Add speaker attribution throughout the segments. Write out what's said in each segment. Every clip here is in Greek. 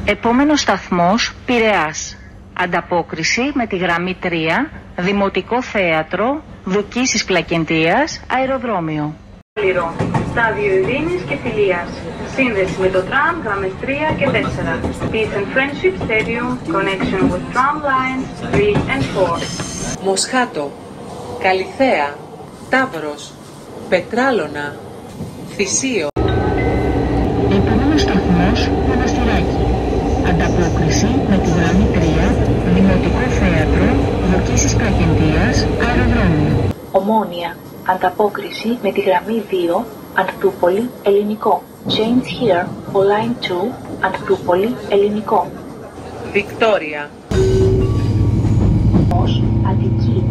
Speaker 1: Επόμενος σταθμός, Πειραιάς. Ανταπόκριση με τη γραμμή 3, Δημοτικό Θέατρο, Δουκίσης Πλακεντίας, αεροδρόμιο. Στάδιο Ειρήνης και Φιλίας. Σύνδεση με το τραμ, γραμμές 3 και 4. Peace and Friendship Stadium, connection with tram lines 3 and 4.
Speaker 2: Μοσχάτο, Καλιθέα, Ταύρος, Πετράλωνα, Θησίο.
Speaker 1: Επόμενος σταθμός, Μοναστηράκι. Ανταπόκριση με τη γραμμή 3, Δημοτικό Θέατρο, Δουκίσης Πλακεντίας, αεροδρόμιο.
Speaker 3: Ομόνια. Ανταπόκριση με τη γραμμή 2, Ανθούπολη, Ελληνικό. Change here for line 2, Ανθούπολη, Ελληνικό.
Speaker 2: Βικτόρια.
Speaker 3: Ως Αττική.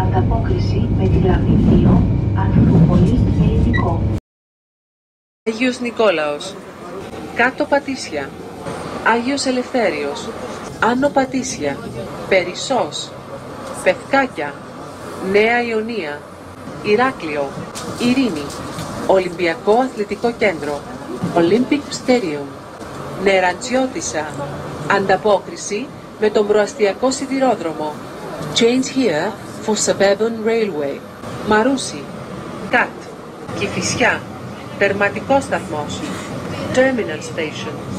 Speaker 3: Ανταπόκριση με τη γραμμή 2, Ανθούπολη, Ελληνικό.
Speaker 2: Άγιος Νικόλαος, Κάτω Πατήσια, Άγιος Ελευθέριος, Άνω Πατήσια, Περισσός, Πευκάκια, Νέα Ιωνία, Ηράκλειο, Ειρήνη, Ολυμπιακό Αθλητικό Κέντρο, Olympic Stadium, Νεραντζιώτισσα, ανταπόκριση με τον προαστιακό σιδηρόδρομο. Change here for Suburban Railway. Μαρούσι, Κατ, Κηφισιά, τερματικός σταθμός, Terminal Station.